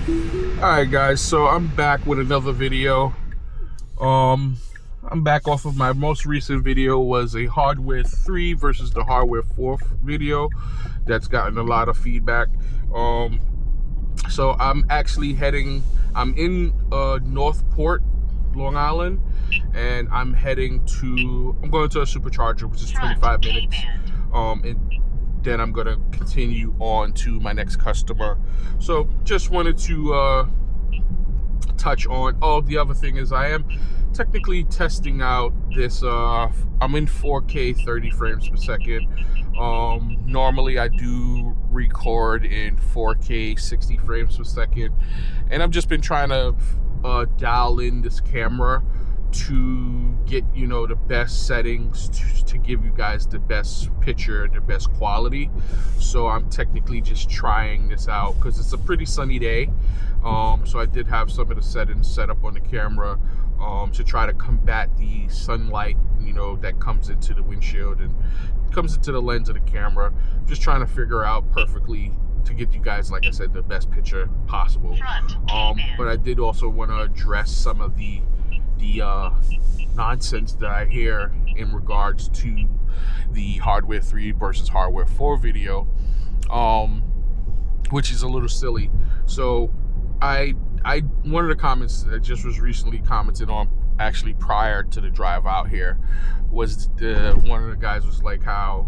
Alright guys, so I'm back with another video. I'm back off of my most recent video was a hardware 3 versus the hardware 4 video that's gotten a lot of feedback. So I'm actually I'm in Northport, Long Island, and I'm going to a supercharger, which is 25 minutes. And then I'm gonna continue on to my next customer. So just wanted to touch on, the other thing is I am technically testing out this, I'm in 4K 30 frames per second. Normally I do record in 4K 60 frames per second, and I've just been trying to dial in this camera to get, you know, the best settings to give you guys the best picture, the best quality. So I'm technically just trying this out because it's a pretty sunny day. So I did have some of the settings set up on the camera to try to combat the sunlight, you know, that comes into the windshield and comes into the lens of the camera. Just trying to figure out perfectly to get you guys, like I said, the best picture possible. But I did also want to address some of the nonsense that I hear in regards to the hardware 3 versus hardware 4 video, which is a little silly. So one of the comments that just was recently commented on, actually prior to the drive out here, was one of the guys was like how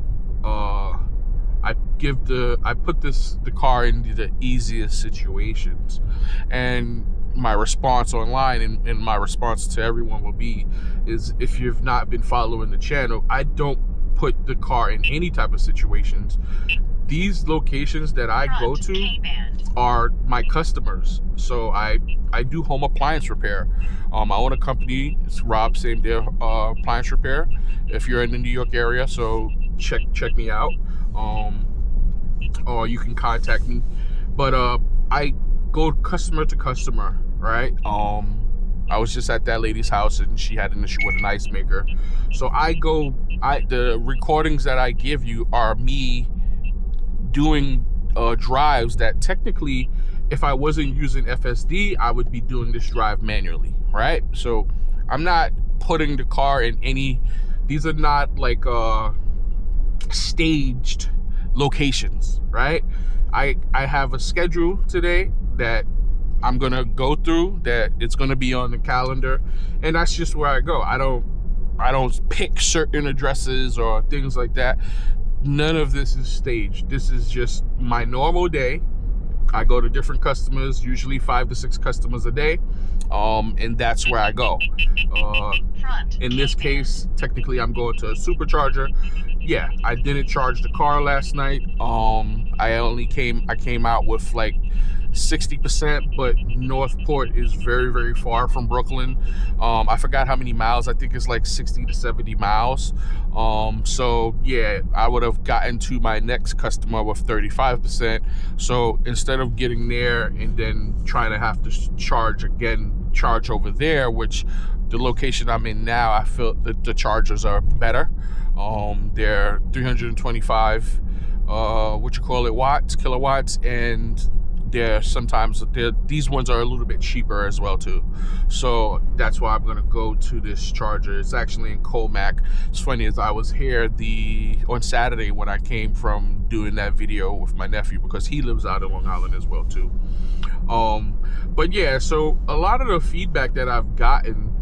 I put the car into the easiest situations, and my response online and my response to everyone will be is, if you've not been following the channel, I don't put the car in any type of situations. These locations that I go to are my customers. So I do home appliance repair. I own a company, it's Rob Same Day Appliance Repair, if you're in the New York area. So check me out, or you can contact me. But I go customer to customer, right? I was just at that lady's house and she had an issue with an ice maker. So the recordings that I give you are me doing drives that technically, if I wasn't using FSD, I would be doing this drive manually, right? So I'm not putting the car in these are not like staged locations, right? I have a schedule today that I'm gonna go through, that it's gonna be on the calendar, and that's just where I go. I don't pick certain addresses or things like that. None of this is staged. This is just my normal day. I go to different customers, usually 5 to 6 customers a day, and that's where I go. In this case, technically I'm going to a supercharger. Yeah, I didn't charge the car last night. I came out with like 60%, but Northport is very, very far from Brooklyn. I forgot how many miles. I think it's like 60 to 70 miles. So yeah, I would have gotten to my next customer with 35%. So instead of getting there and then trying to have to charge over there, which the location I'm in now, I feel that the chargers are better. They're 325 kilowatts, and these ones are a little bit cheaper as well too. So that's why I'm gonna go to this charger. It's actually in Colmac. It's funny, as I was here on Saturday when I came from doing that video with my nephew, because he lives out in Long Island as well too. But yeah, so a lot of the feedback that I've gotten,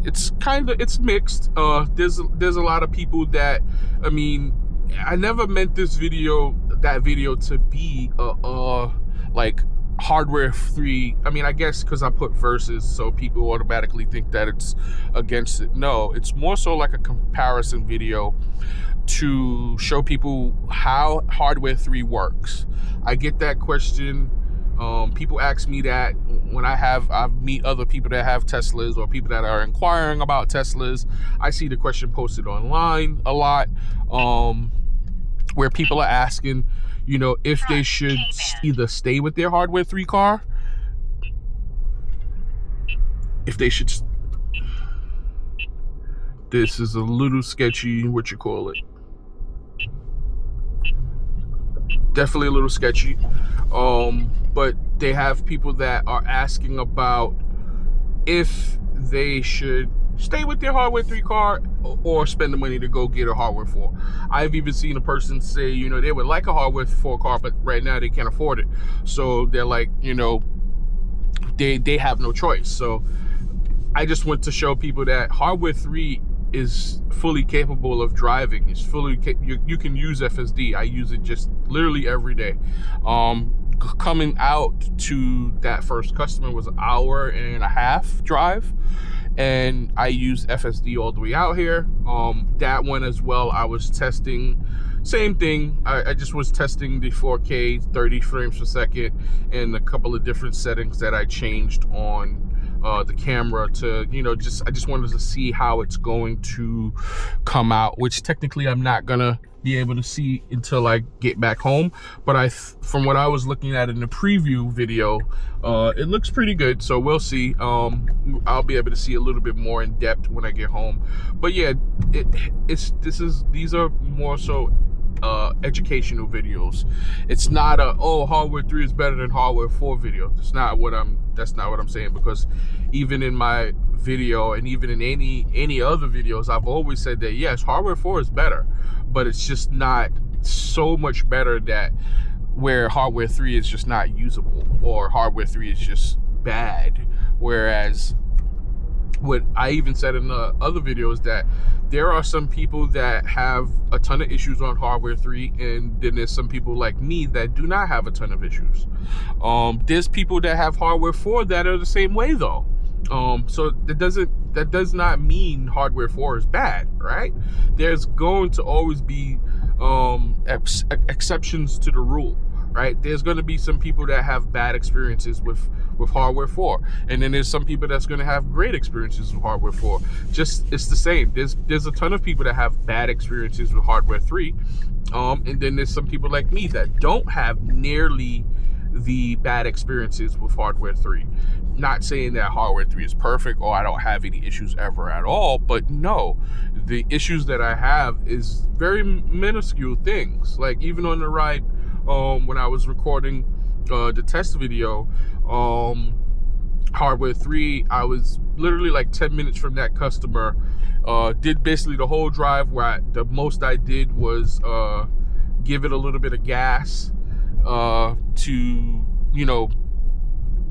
it's mixed. There's a lot of people that, I mean, I never meant that video to be like hardware 3. I mean, I guess because I put versus, so people automatically think that it's against it. No, it's more so like a comparison video to show people how hardware 3 works. I get that question. People ask me that when I meet other people that have Teslas, or people that are inquiring about Teslas. I see the question posted online a lot, where people are asking, you know, if they should either stay with their hardware 3 car, if they should. This is a little sketchy, definitely a little sketchy. but they have people that are asking about if they should stay with their hardware 3 car or spend the money to go get a hardware 4. I've even seen a person say, you know, they would like a hardware 4 car, but right now they can't afford it. So they're like, you know, they have no choice. So I just want to show people that hardware 3 is fully capable of driving. It's fully you can use FSD. I use it just literally every day. Coming out to that first customer was an 1.5 hour drive, and I used FSD all the way out here. That one as well, I was testing, same thing. I just was testing the 4K 30 frames per second and a couple of different settings that I changed on the camera to, you know, I just wanted to see how it's going to come out, which technically I'm not gonna be able to see until I get back home. But from what I was looking at in the preview video, it looks pretty good. So we'll see. I'll be able to see a little bit more in depth when I get home. But yeah, these are more so educational videos. It's not a, oh, hardware 3 is better than hardware 4 video. That's not what I'm saying, because even in my video and even in any other videos, I've always said that yes, hardware 4 is better, but it's just not so much better that where hardware 3 is just not usable or hardware 3 is just bad. Whereas what I even said in the other videos, that there are some people that have a ton of issues on hardware 3, and then there's some people like me that do not have a ton of issues. There's people that have hardware 4 that are the same way though. So that does not mean hardware 4 is bad, right? There's going to always be exceptions to the rule, right? There's going to be some people that have bad experiences with hardware 4, and then there's some people that's going to have great experiences with hardware 4. Just, it's the same. There's a ton of people that have bad experiences with hardware 3, and then there's some people like me that don't have nearly the bad experiences with hardware 3. Not saying that hardware 3 is perfect or I don't have any issues ever at all, but no, the issues that I have is very minuscule things. Like even on the ride, when I was recording the test video, hardware 3, I was literally like 10 minutes from that customer, did basically the whole drive where the most I did was give it a little bit of gas to, you know,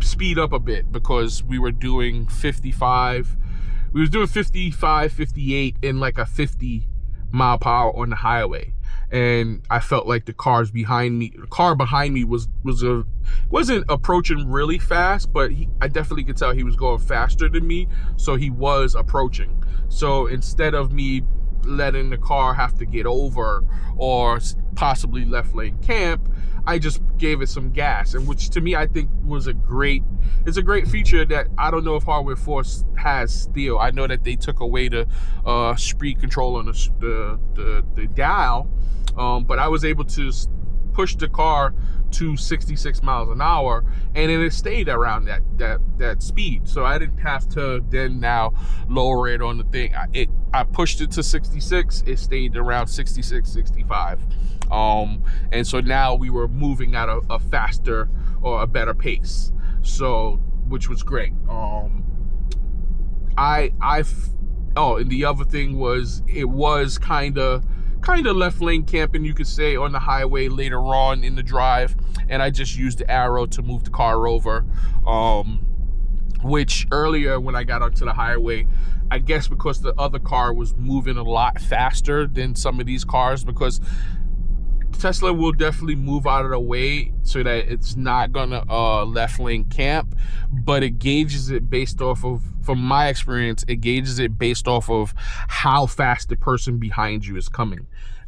speed up a bit, because we were doing 55, 58 in like a 50 mile per hour on the highway. And I felt like the car behind me wasn't approaching really fast, but I definitely could tell he was going faster than me, so he was approaching. So instead of me letting the car have to get over or possibly left lane camp, I just gave it some gas, and which to me I think was it's a great feature that I don't know if hardware 4 has still. I know that they took away the speed control on the dial, but I was able to push the car to 66 miles an hour, and then it stayed around that speed. So I didn't have to then now lower it on the thing. I pushed it to 66, it stayed around 66, 65. And so now we were moving at a faster or a better pace, so which was great. And the other thing was, it was kind of left lane camping, you could say, on the highway later on in the drive, and I just used the arrow to move the car over, which earlier when I got onto the highway, I guess because the other car was moving a lot faster than some of these cars, because Tesla will definitely move out of the way so that it's not gonna left lane camp, but it gauges it based off of, from my experience, it gauges it based off of how fast the person behind you is coming.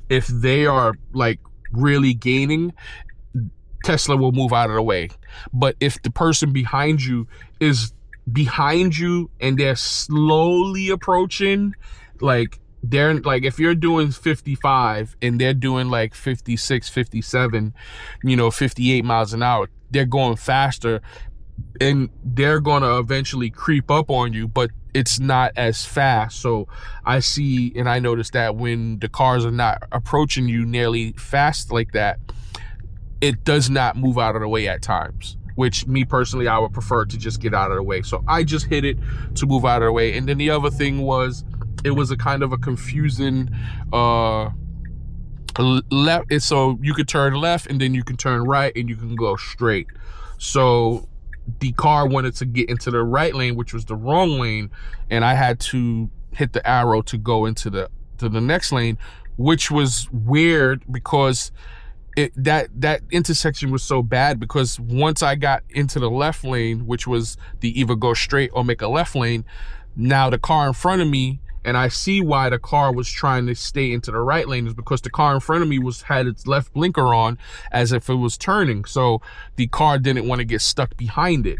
If they are like really gaining, Tesla will move out of the way. But if the person behind you is behind you and they're slowly approaching, like they're like, if you're doing 55 and they're doing like 56, 57, 58 miles an hour, they're going faster and they're going to eventually creep up on you, but it's not as fast. So I see, and I noticed that when the cars are not approaching you nearly fast like that, it does not move out of the way at times. which me personally, I would prefer to just get out of the way. So I just hit it to move out of the way. And then the other thing was, it was a kind of a confusing left. So you could turn left and then you can turn right and you can go straight. So the car wanted to get into the right lane, which was the wrong lane, and I had to hit the arrow to go into the next lane, which was weird because that intersection was so bad, because once I got into the left lane, which was the either go straight or make a left lane, now the car in front of me, and I see why the car was trying to stay into the right lane, is because the car in front of me had its left blinker on as if it was turning. So the car didn't want to get stuck behind it.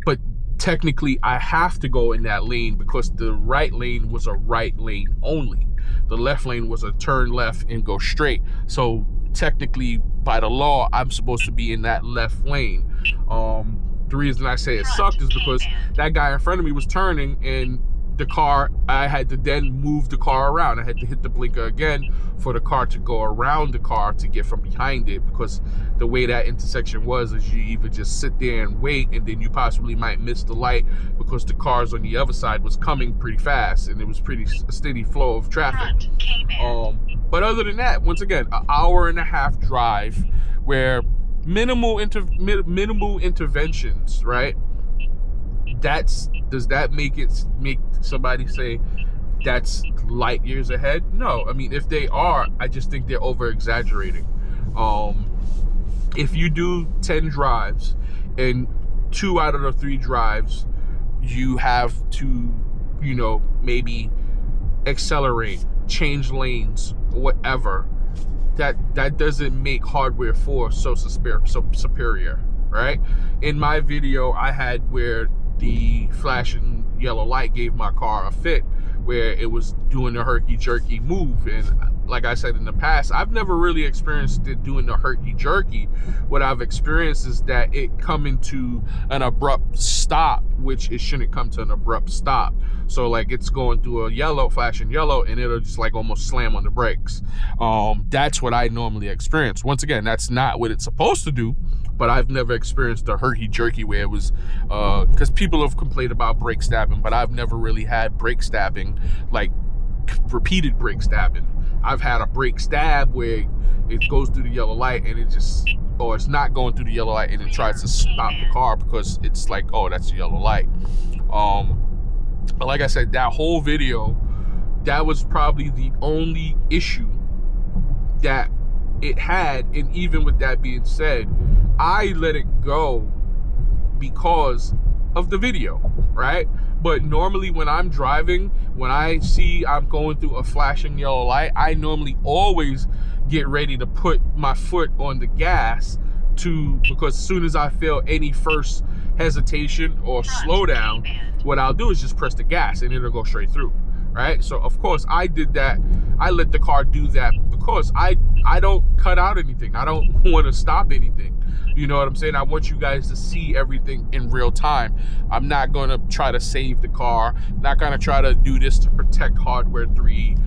But technically I have to go in that lane because the right lane was a right lane only. The left lane was a turn left and go straight. So technically by the law, I'm supposed to be in that left lane. The reason I say it sucked is because that guy in front of me was turning, and the car, I had to then move the car around. I had to hit the blinker again for the car to go around the car to get from behind it, because the way that intersection was is you either just sit there and wait, and then you possibly might miss the light because the cars on the other side was coming pretty fast, and it was pretty steady flow of traffic. But other than that, once again, an hour and a half drive where minimal interventions, right? Does that make somebody say that's light years ahead? No. I mean, if they are, I just think they're over exaggerating. If you do 10 drives and 2 out of the 3 drives you have to, maybe accelerate, change lanes, whatever, that doesn't make hardware 4 so superior, right? In my video, I had where the flashing yellow light gave my car a fit, where it was doing the herky-jerky move. And like I said in the past, I've never really experienced it doing the herky-jerky. What I've experienced is that it coming to an abrupt stop, which it shouldn't come to an abrupt stop. So like it's going through a yellow, flashing yellow, and it'll just like almost slam on the brakes. That's what I normally experience. Once again, that's not what it's supposed to do, but I've never experienced the herky-jerky where it was, because people have complained about brake stabbing, but I've never really had brake stabbing, like repeated brake stabbing. I've had a brake stab where it goes through the yellow light and it's not going through the yellow light and it tries to stop the car because it's like, oh, that's the yellow light. But like I said, that whole video, that was probably the only issue that it had. And even with that being said, I let it go because of the video, right? But normally when I'm driving, when I see I'm going through a flashing yellow light, I normally always get ready to put my foot on the gas because as soon as I feel any first hesitation or slowdown, what I'll do is just press the gas and it'll go straight through, right? So of course I did that. I let the car do that because I don't cut out anything. I don't want to stop anything. You know what I'm saying? I want you guys to see everything in real time. I'm not going to try to save the car. Not going to try to do this to protect Hardware 3,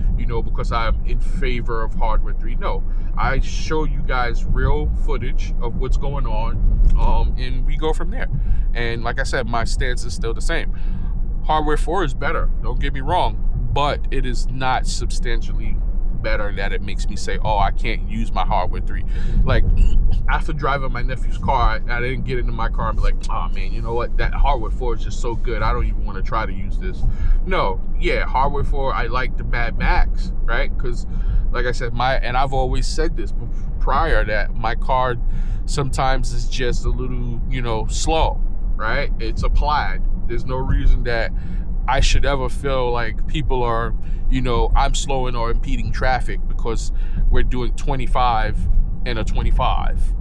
because I'm in favor of Hardware 3. No, I show you guys real footage of what's going on, and we go from there. And like I said, my stance is still the same. Hardware 4 is better, don't get me wrong, but it is not substantially better that it makes me say, oh, I can't use my Hardware 3. Like, after driving my nephew's car, I didn't get into my car and be like, oh man, you know what, that Hardware 4 is just so good, I don't even want to try to use this. No, yeah, Hardware 4, I like the Mad Max, right? Because like I said, and I've always said this prior, that my car sometimes is just a little, slow, right? It's a Plaid. There's no reason that I should ever feel like people are, I'm slowing or impeding traffic because we're doing 25 and a 25.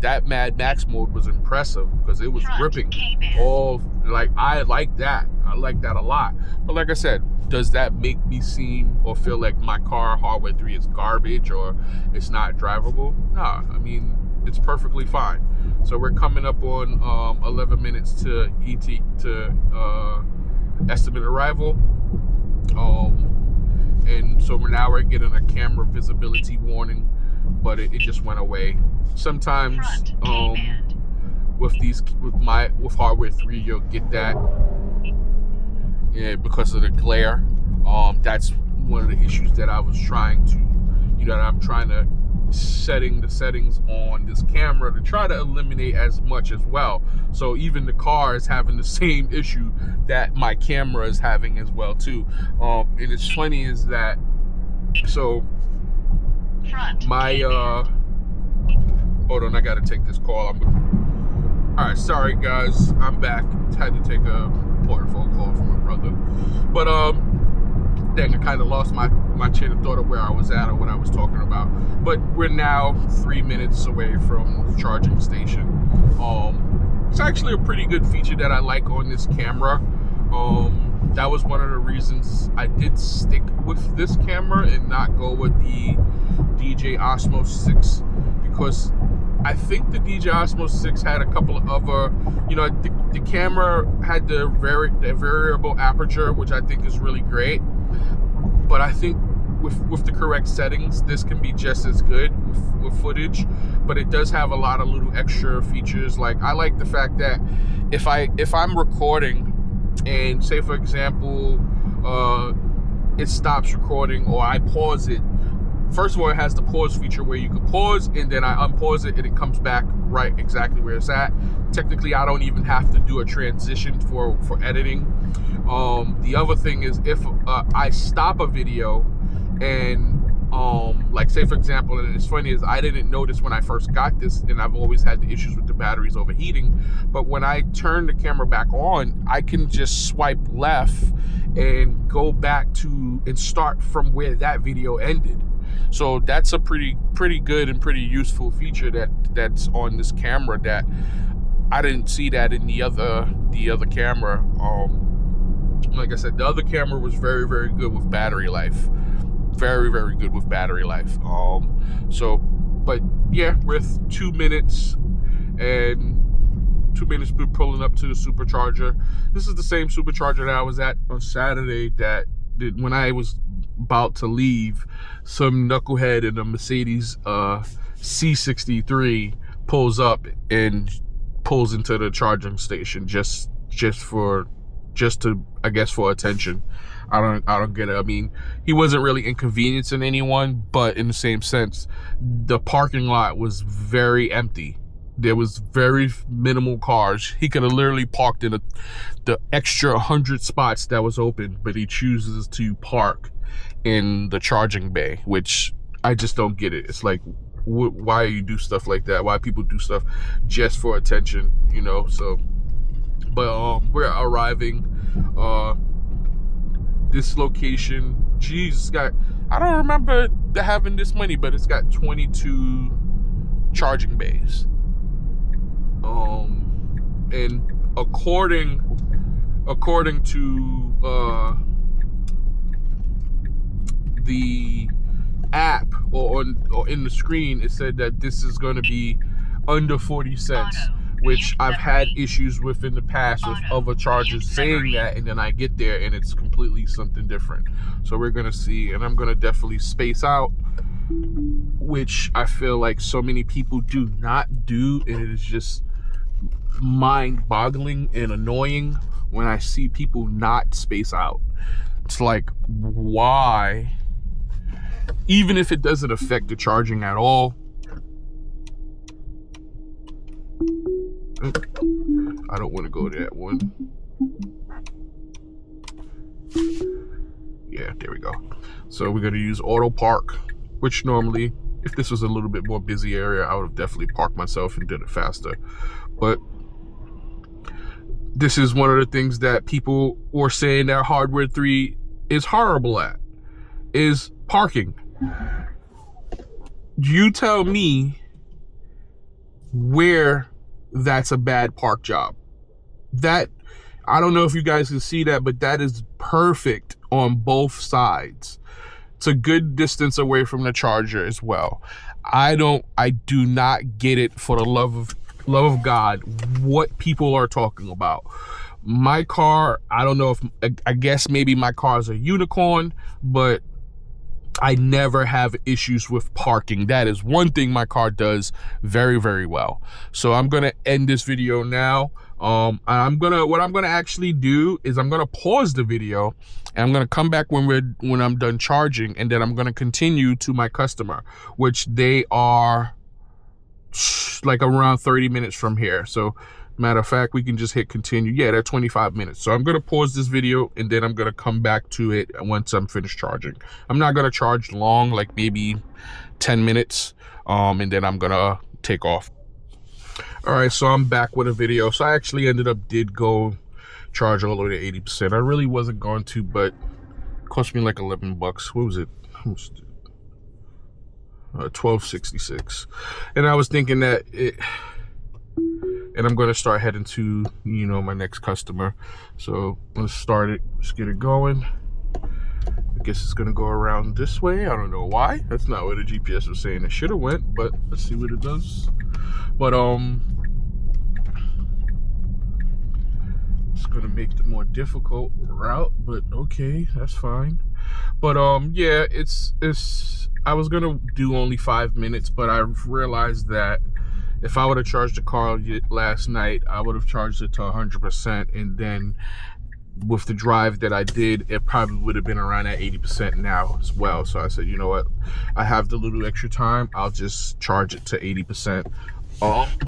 That Mad Max mode was impressive because it was ripping all, like, I like that. I like that a lot. But like I said, does that make me seem or feel like my car Hardware 3 is garbage or it's not drivable? Nah, I mean, it's perfectly fine. So we're coming up on 11 minutes to estimate arrival. And so we're getting a camera visibility warning but it just went away. Sometimes with hardware 3, you'll get that, because of the glare. That's one of the issues that I was trying to, I'm trying to setting the settings on this camera to try to eliminate as much as well. So even the car is having the same issue that my camera is having as well too. And it's funny is that, so my hold on, I gotta take this call. All right, sorry guys, I'm back. Had to take a important phone call from my brother, but dang, I kind of lost my chain of thought of where I was at or what I was talking about. But we're now 3 minutes away from the charging station. It's actually a pretty good feature that I like on this camera. That was one of the reasons I did stick with this camera and not go with the DJI Osmo 6, because I think the DJI Osmo 6 had a couple of other, the camera had the variable aperture, which I think is really great. But I think with the correct settings, this can be just as good with footage. But it does have a lot of little extra features. Like, I like the fact that if I'm recording and say for example it stops recording or I pause it, first of all, it has the pause feature where you can pause and then I unpause it and it comes back right exactly where it's at. Technically, I don't even have to do a transition for editing. The other thing is, if I stop a video and like say for example, and it's funny is I didn't notice when I first got this, and I've always had the issues with the batteries overheating, but when I turn the camera back on, I can just swipe left and go back to and start from where that video ended. So that's a pretty good and pretty useful feature that's on this camera that I didn't see that in the other camera. Like I said, the other camera was very, very good with battery life. Very, very good with battery life. So, but yeah, with 2 minutes and 2 minutes been pulling up to the supercharger. This is the same supercharger that I was at on Saturday when I was about to leave, some knucklehead in a Mercedes C63 pulls up and pulls into the charging station just to, I guess, for attention. I don't get it. I mean, he wasn't really inconveniencing anyone, but in the same sense, the parking lot was very empty. There was very minimal cars. He could have literally parked in the extra 100 spots that was open, but he chooses to park in the charging bay, which I just don't get it. It's like, why you do stuff like that? Why people do stuff just for attention, So, but we're arriving. This location, geez, I don't remember having this many, but it's got 22 charging bays. And according to the app or in the screen, it said that this is going to be under 40 cents, which I've had issues with in the past with other chargers saying that, and then I get there and it's completely something different. So we're gonna see, and I'm gonna definitely space out, which I feel like so many people do not do, and it is just mind-boggling and annoying when I see people not space out. It's like, why? Even if it doesn't affect the charging at all. I don't want to go to that one. Yeah, there we go. So we're going to use auto park, which normally, if this was a little bit more busy area, I would have definitely parked myself and did it faster. But this is one of the things that people were saying that hardware 3 is horrible at, is parking. You tell me where that's a bad park job. That, I don't know if you guys can see that, but that is perfect on both sides. It's a good distance away from the charger as well. I do not get it, for the love of God, what people are talking about. My car, I don't know if, I guess maybe my car is a unicorn, but I never have issues with parking. That is one thing my car does very, very well. So I'm gonna end this video now. What I'm gonna actually do is I'm gonna pause the video and I'm gonna come back when I'm done charging, and then I'm gonna continue to my customer, which they are like around 30 minutes from here. So matter of fact, we can just hit continue. Yeah, they're 25 minutes. So I'm going to pause this video and then I'm going to come back to it once I'm finished charging. I'm not going to charge long, like maybe 10 minutes. And then I'm going to take off. All right, so I'm back with a video. So I actually did go charge all the way to 80%. I really wasn't going to, but it cost me like 11 bucks. What was it? $12.66. And I was thinking that and I'm going to start heading to, you know, my next customer. So let's start it. Let's get it going. I guess it's going to go around this way. I don't know why. That's not what the GPS was saying it should have went, but let's see what it does. But it's going to make the more difficult route, but okay, that's fine. But yeah, I was going to do only 5 minutes, but I realized that if I would have charged the car last night, I would have charged it to 100%, and then with the drive that I did, it probably would have been around at 80% now as well. So I said, you know what, I have the little extra time, I'll just charge it to 80%.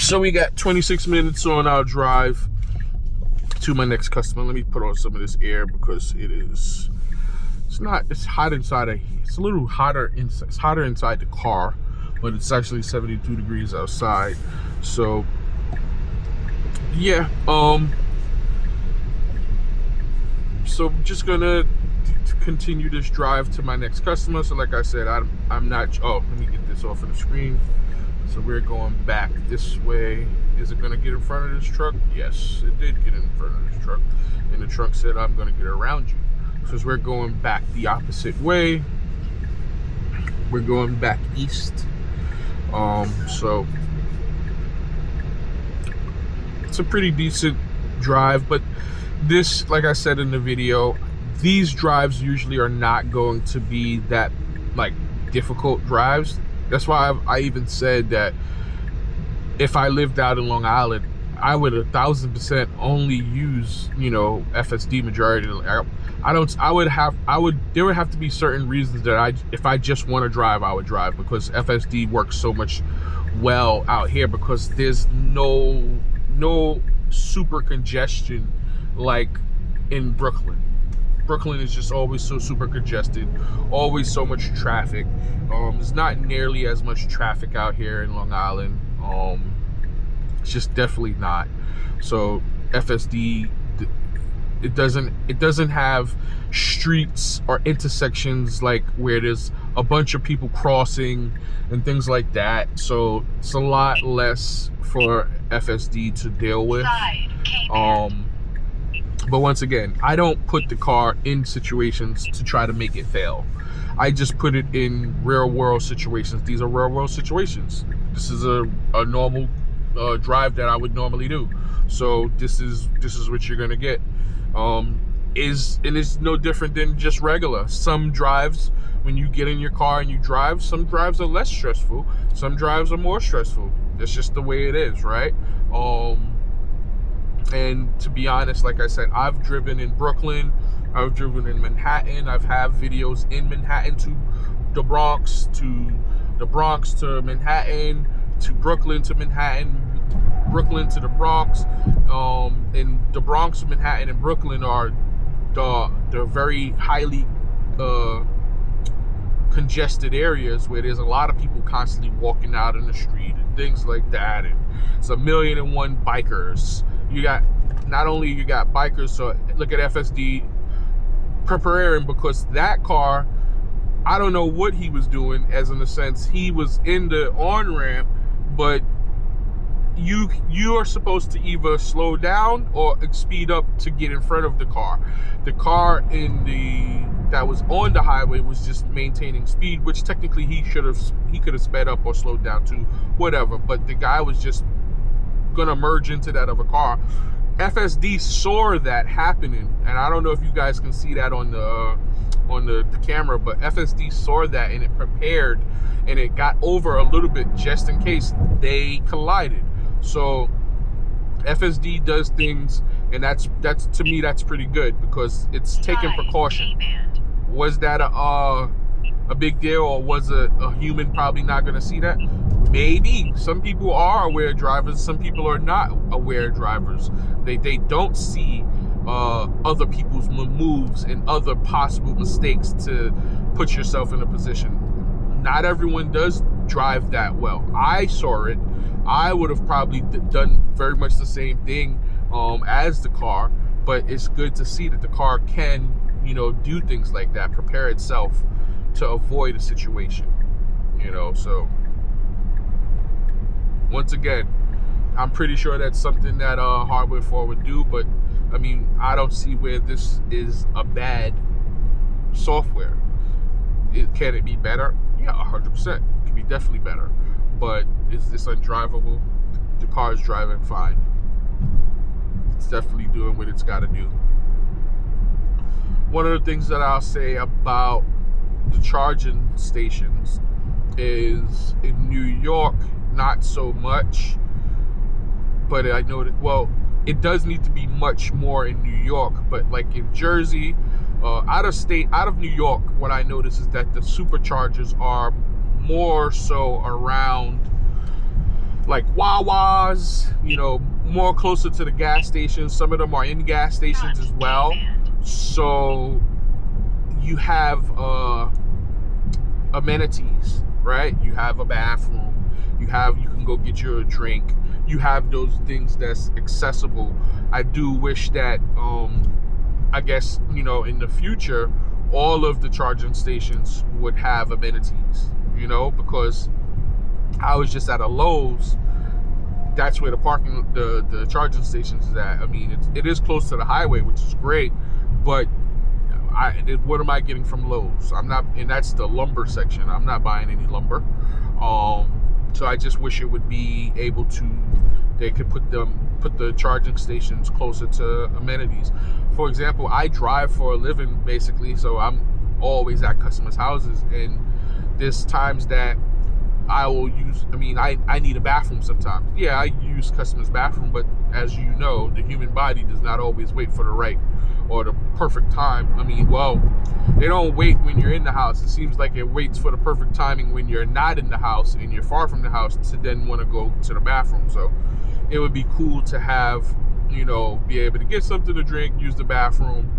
So we got 26 minutes on our drive to my next customer. Let me put on some of this air because it's hot inside. It's a little hotter inside. It's hotter inside the car, but it's actually 72 degrees outside. So yeah, so just gonna continue this drive to my next customer. So like I said, I'm not, oh, let me get this off of the screen. So we're going back this way. Is it gonna get in front of this truck? Yes, it did get in front of this truck, and the truck said, I'm gonna get around you. So as we're going back the opposite way, we're going back east. So it's a pretty decent drive, but this, like I said in the video, these drives usually are not going to be that like difficult drives. That's why I even said that if I lived out in Long Island, I would 1000% only use, you know, FSD majority. There would have to be certain reasons that if I just want to drive, I would drive, because FSD works so much well out here, because there's no super congestion like in Brooklyn. Brooklyn is just always so super congested, always so much traffic. There's not nearly as much traffic out here in Long Island. It's just definitely not. So FSD, it doesn't have streets or intersections like where there's a bunch of people crossing and things like that. So it's a lot less for FSD to deal with. But once again, I don't put the car in situations to try to make it fail. I just put it in real world situations. These are real world situations. This is a normal drive that I would normally do. So this is what you're gonna get. It's no different than just regular. Some drives, when you get in your car and you drive, some drives are less stressful, some drives are more stressful. That's just the way it is, right? And to be honest, like I said, I've driven in Brooklyn, I've driven in Manhattan, I've had videos in Manhattan to the Bronx, to Manhattan, to Brooklyn to Manhattan, Brooklyn to the Bronx. And the Bronx, Manhattan, and Brooklyn are the very highly congested areas where there's a lot of people constantly walking out in the street and things like that, and it's 1,000,001 bikers. You got bikers. So look at FSD preparing, because that car, I don't know what he was doing, as in the sense he was in the on-ramp, but you are supposed to either slow down or speed up to get in front of the car. The car that was on the highway was just maintaining speed, which technically he could have sped up or slowed down to, whatever. But the guy was just gonna merge into that other car. FSD saw that happening, and I don't know if you guys can see that on on the camera, but FSD saw that and it prepared and it got over a little bit just in case they collided. So FSD does things, and that's to me, that's pretty good because it's taking precaution. Was that a big deal, or was a human probably not going to see that? Maybe. Some people are aware drivers, some people are not aware drivers. They don't see other people's moves and other possible mistakes to put yourself in a position. Not everyone does drive that well. I saw it. I would have probably done very much the same thing as the car, but it's good to see that the car can, do things like that, prepare itself to avoid a situation, so once again, I'm pretty sure that's something that hardware 4 would do, but I mean, I don't see where this is a bad software. Can it be better? Yeah, 100%. It can be definitely better. But is this undrivable? The car is driving fine. It's definitely doing what it's got to do. One of the things that I'll say about the charging stations is in New York, not so much. But I know that, well, it does need to be much more in New York, but like in Jersey, out of New York, what I notice is that the superchargers are more so around like Wawa's, more closer to the gas stations. Some of them are in gas stations as well. So you have amenities, right? You have a bathroom. You can go get you a drink. You have those things that's accessible. I do wish that, I guess, in the future, all of the charging stations would have amenities, because I was just at a Lowe's. That's where the charging stations is at. I mean, it is close to the highway, which is great, but what am I getting from Lowe's? I'm not, and that's the lumber section. I'm not buying any lumber. So I just wish it would be able to, they could put the charging stations closer to amenities. For example, I drive for a living basically, so I'm always at customers' houses, and there's times that I will use, I need a bathroom sometimes. Yeah, I use customers' bathroom, but as you know, the human body does not always wait for the right or the perfect time. They don't wait when you're in the house. It seems like it waits for the perfect timing when you're not in the house and you're far from the house to then want to go to the bathroom. So it would be cool to have, be able to get something to drink, use the bathroom,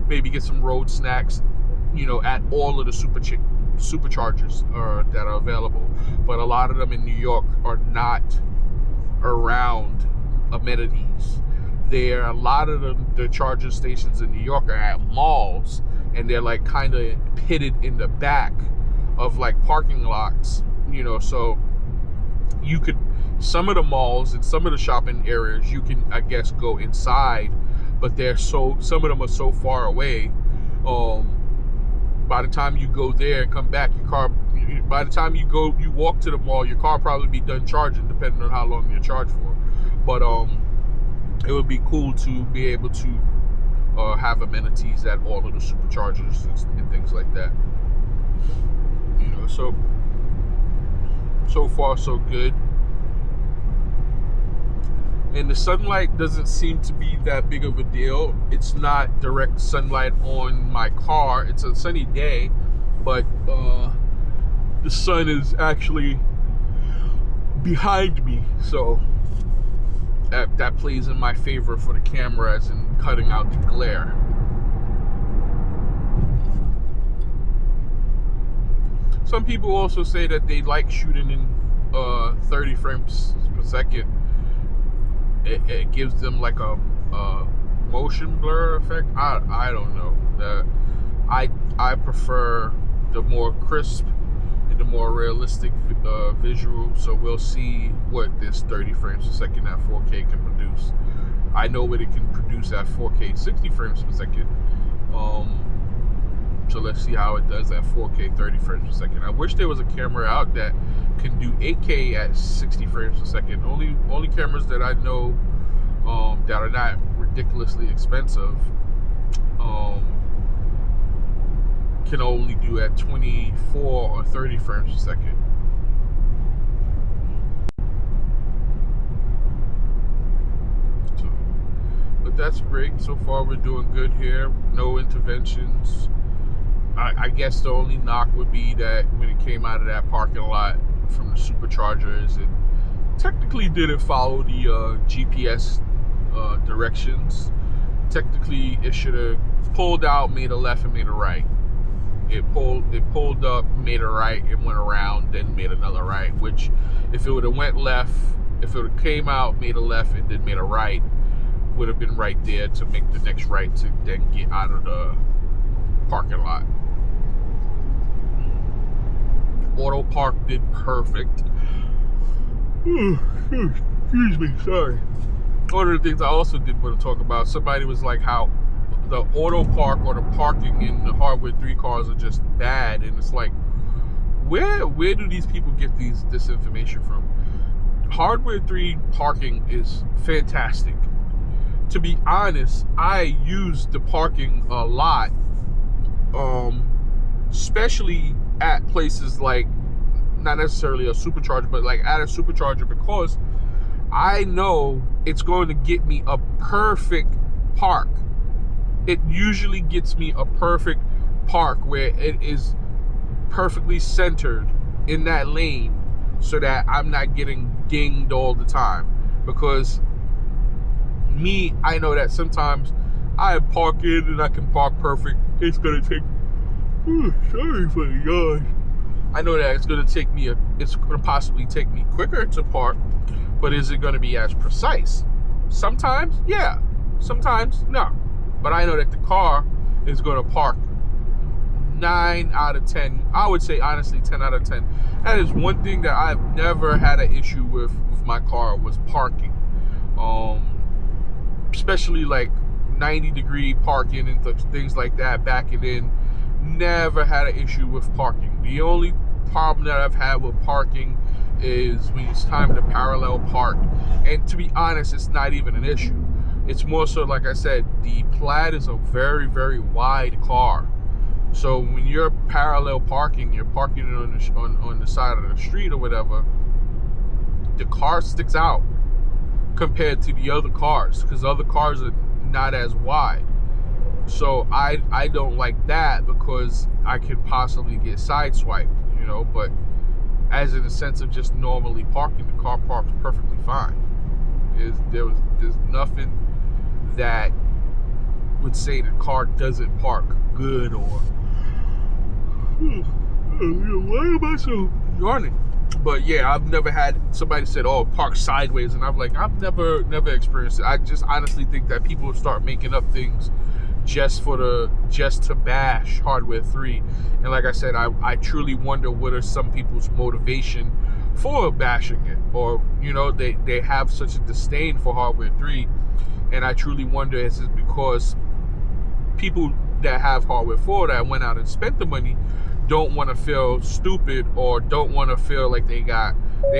maybe get some road snacks, at all of the superchargers that are available. But a lot of them in New York are not around amenities. A lot of the charger stations in New York are at malls, and they're like kind of pitted in the back of like parking lots, so you could, some of the malls and some of the shopping areas you can, I guess, go inside, but some of them are so far away. By the time you go there and come back, by the time you walk to the mall, your car probably be done charging, depending on how long you're charged for. But it would be cool to be able to have amenities at all of the superchargers and things like that. So far so good. And the sunlight doesn't seem to be that big of a deal. It's not direct sunlight on my car. It's a sunny day, but the sun is actually behind me, so that plays in my favor for the camera, as in cutting out the glare. Some people also say that they like shooting in 30 frames per second. It gives them like a motion blur effect. I don't know. I prefer the more crisp and the more realistic visual. So we'll see what this 30 frames per second at 4K can produce. I know what it can produce at 4K 60 frames per second. So let's see how it does at 4K 30 frames per second. I wish there was a camera out that can do 8K at 60 frames per second. Only cameras that I know that are not ridiculously expensive can only do at 24 or 30 frames per second. But that's great. So far we're doing good here. No interventions. I guess the only knock would be that when it came out of that parking lot from the superchargers, it technically didn't follow the GPS directions. Technically it should have pulled out, made a left, and made a right. It pulled up, made a right, and went around, then made another right. Which, if it would have went left, if it would have came out, made a left, and then made a right, would have been right there to make the next right to then get out of the parking lot. Auto park did perfect. Excuse me, sorry. One of the things I also did want to talk about, somebody was like how the auto park or the parking in the Hardware 3 cars are just bad, and it's like, where do these people get this information from? Hardware 3 parking is fantastic. To be honest, I use the parking a lot, especially at places like, not necessarily a supercharger, but like at a supercharger, because I know it's going to get me a perfect park. It usually gets me a perfect park where it is perfectly centered in that lane so that I'm not getting dinged all the time. Because I know that sometimes I park in and I can park perfect. It's going to take, sorry for the yawn. I know that it's going to possibly take me quicker to park, but is it going to be as precise? Sometimes, yeah. Sometimes, no. But I know that the car is going to park 9 out of 10. I would say, honestly, 10 out of 10. That is one thing that I've never had an issue with my car, was parking. Especially like 90-degree parking and things like that, backing in. Never had an issue with parking. The only problem that I've had with parking is when it's time to parallel park. And to be honest, it's not even an issue. It's more so, like I said, the Plaid is a very, very wide car. So when you're parallel parking, you're parking it on the side of the street or whatever, the car sticks out compared to the other cars, because other cars are not as wide. So I don't like that, because I could possibly get sideswiped, but as in the sense of just normally parking, the car parks perfectly fine. There's nothing that would say the car doesn't park good, or why am I so yawning? But yeah, I've never had somebody said, "Oh, park sideways," and I'm like, I've never experienced it. I just honestly think that people start making up things just to bash Hardware 3. And like I said, I truly wonder what are some people's motivation for bashing it, or they have such a disdain for Hardware 3. And I truly wonder, is it because people that have Hardware 4 that went out and spent the money don't want to feel stupid, or don't want to feel like they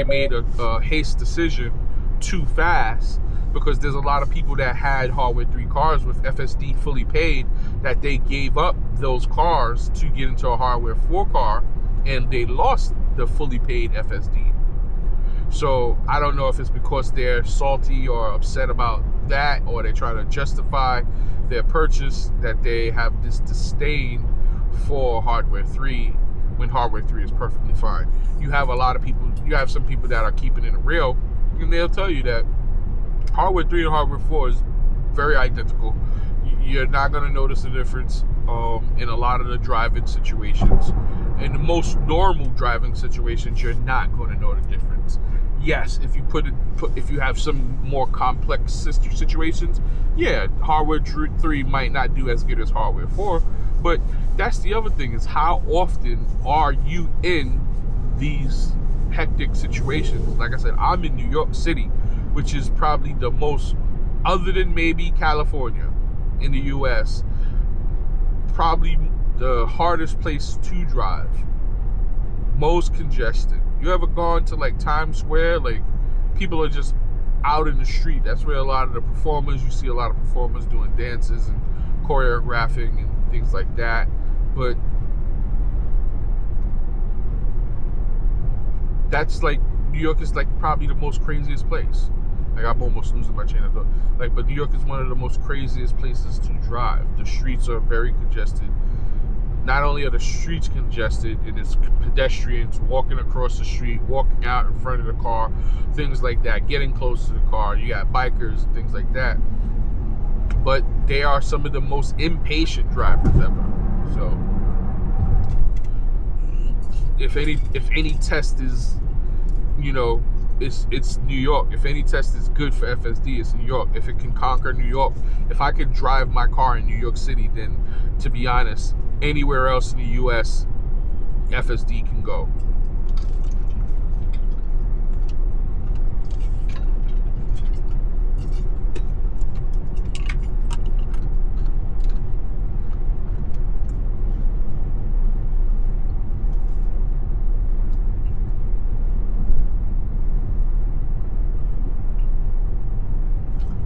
made a haste decision too fast? Because there's a lot of people that had Hardware 3 cars with FSD fully paid, that they gave up those cars to get into a Hardware 4 car, and they lost the fully paid FSD. So I don't know if it's because they're salty or upset about that, or they try to justify their purchase, that they have this disdain for Hardware 3 when Hardware 3 is perfectly fine. You have some people that are keeping it real, and they'll tell you that Hardware 3 and Hardware 4 is very identical. You're not going to notice the difference in a lot of the driving situations. In the most normal driving situations, you're not going to know the difference. Yes, if you have some more complex situations, yeah, Hardware 3 might not do as good as Hardware 4. But that's the other thing, is how often are you in these hectic situations? Like I said, I'm in New York City, which is probably the most, other than maybe California in the US, probably the hardest place to drive, most congested. You ever gone to like Times Square? Like, people are just out in the street. That's where a lot of the performers, you see a lot of performers doing dances and choreographing and things like that. But that's like, New York is like probably the most craziest place. Like, I'm almost losing my chain of thought. Like, but New York is one of the most craziest places to drive. The streets are very congested. Not only are the streets congested, and it's pedestrians walking across the street, walking out in front of the car, things like that, getting close to the car. You got bikers and things like that. But they are some of the most impatient drivers ever. So, if any test is, you know, it's New York. If any test is good for FSD, it's New York. If it can conquer New York, if I can drive my car in New York City, then, to be honest, anywhere else in the US, FSD can go.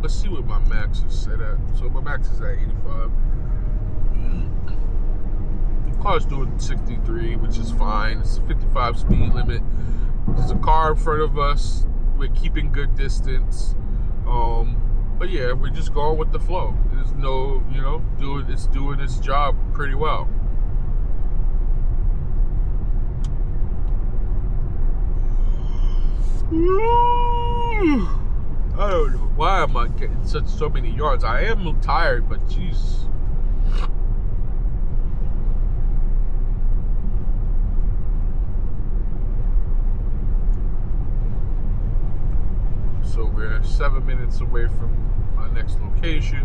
Let's see what my max is set at. So my max is at 85. The car's doing 63, which is fine. It's a 55 speed limit. There's a car in front of us. We're keeping good distance. But yeah, we're just going with the flow. There's no, you know, it's doing its job pretty well. I don't know why am I getting so many yards. I am tired, but jeez. So we're 7 minutes away from my next location.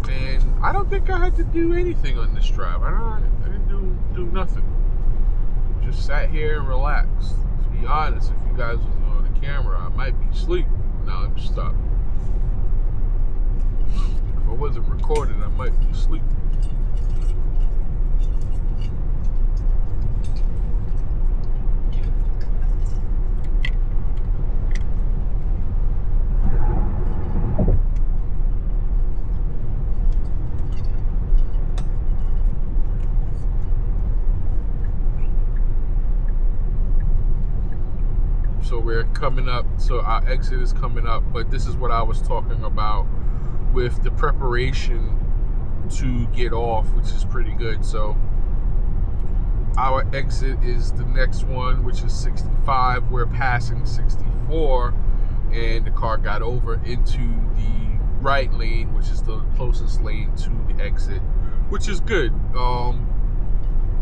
And I don't think I had to do anything on this drive. I didn't do nothing. Just sat here and relaxed. To be honest, if you guys was on the camera, I might be asleep. Now I'm stuck. If I wasn't recording, I might be asleep. So we're coming up, so our exit is coming up, but this is what I was talking about with the preparation to get off, which is pretty good. So our exit is the next one, which is 65. We're passing 64, and the car got over into the right lane, which is the closest lane to the exit, which is good.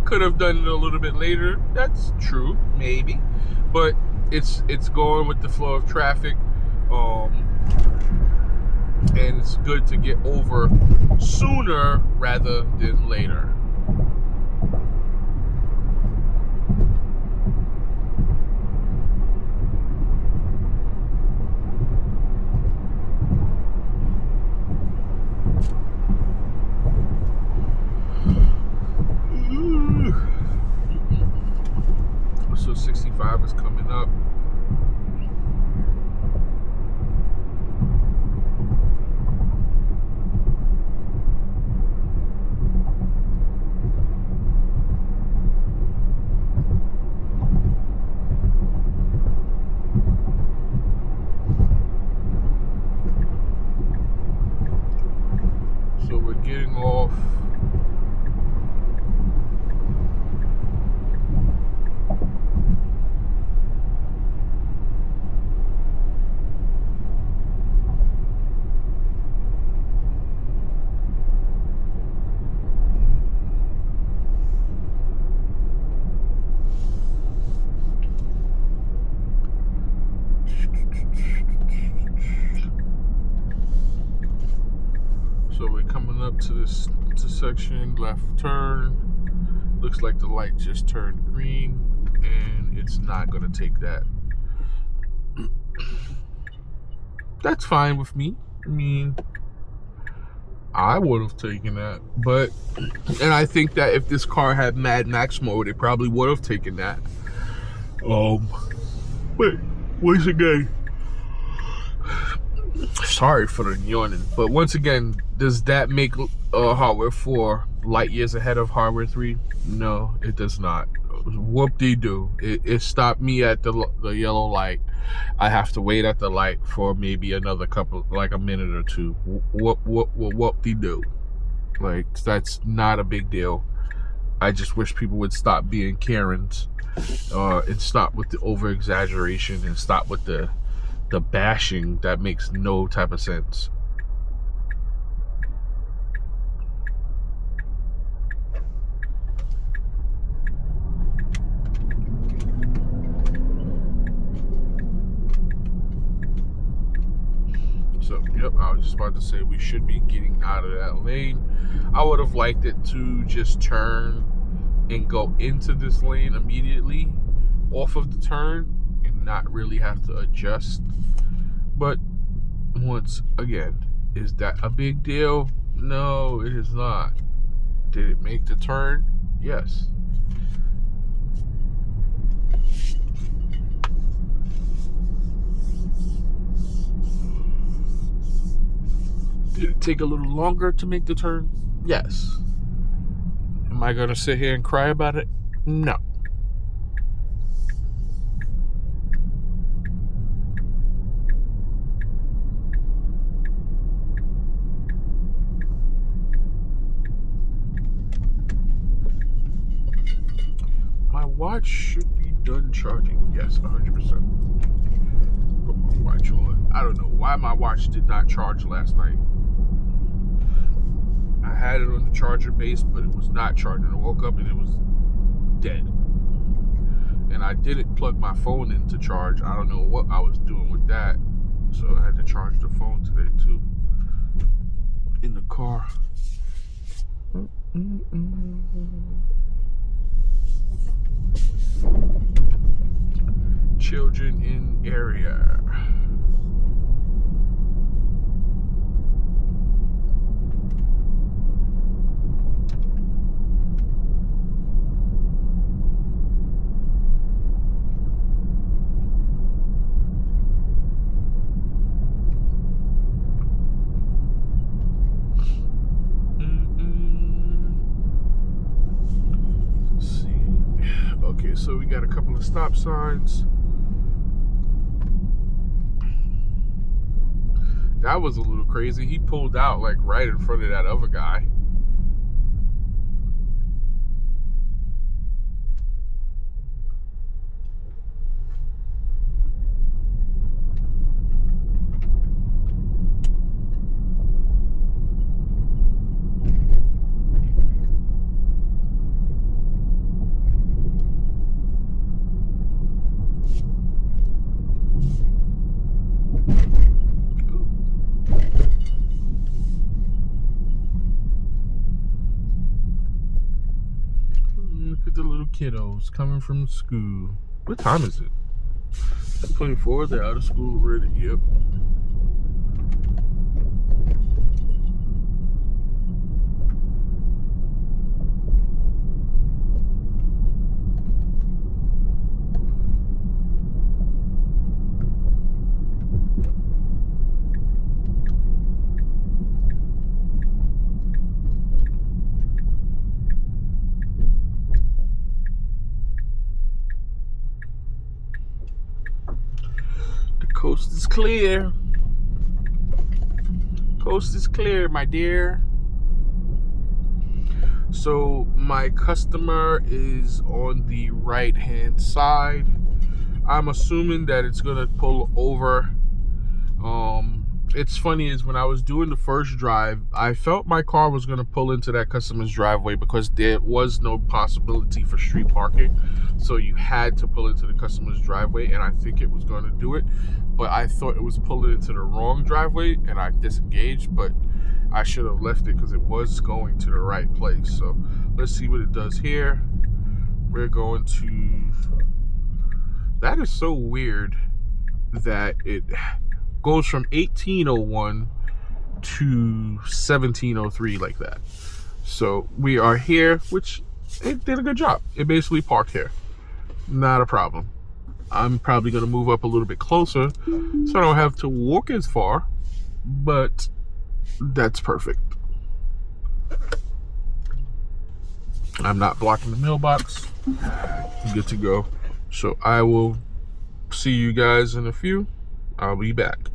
Could have done it a little bit later. That's true, maybe, but it's going with the flow of traffic, and it's good to get over sooner rather than later. So 65 is coming up. So we're getting off. So we're coming up to this intersection, left turn. Looks like the light just turned green, and it's not gonna take that. That's fine with me. I mean, I would have taken that, and I think that if this car had Mad Max mode, it probably would have taken that. But once again, sorry for the yawning, but once again, does that make hardware 4 light years ahead of hardware 3? No, it does not. Whoop-de-doo. It stopped me at the yellow light. I have to wait at the light for maybe another couple, like a minute or two. Whoop-de-doo. Like, that's not a big deal. I just wish people would stop being Karens, and stop with the over-exaggeration, and stop with the bashing that makes no type of sense. So, yep, I was just about to say we should be getting out of that lane. I would have liked it to just turn and go into this lane immediately off of the turn and not really have to adjust. But once again, is that a big deal? No, it is not. Did it make the turn? Yes. Did it take a little longer to make the turn? Yes. Am I going to sit here and cry about it? No. My watch should be done charging. Yes, 100%. Put my watch on. I don't know why my watch did not charge last night. I had it on the charger base, but it was not charging. I woke up and it was dead. And I didn't plug my phone in to charge. I don't know what I was doing with that. So I had to charge the phone today too. In the car. Children in area. Okay, so we got a couple of stop signs. That was a little crazy. He pulled out like right in front of that other guy. Look at the little kiddos coming from school. What time is it? 24. They're out of school already. Yep. Coast is clear. Coast is clear, my dear. So my customer is on the right hand side. I'm assuming that it's gonna pull over. It's funny is when I was doing the first drive, I felt my car was gonna pull into that customer's driveway because there was no possibility for street parking. So you had to pull into the customer's driveway, and I think it was going to do it. But I thought it was pulling into the wrong driveway, and I disengaged. But I should have left it because it was going to the right place. So let's see what it does here. We're going to... That is so weird that it goes from 1801 to 1703 like that. So we are here, which it did a good job. It basically parked here. Not a problem. I'm probably going to move up a little bit closer so I don't have to walk as far, but that's perfect. I'm not blocking the mailbox. I'm good to go. So I will see you guys in a few. I'll be back.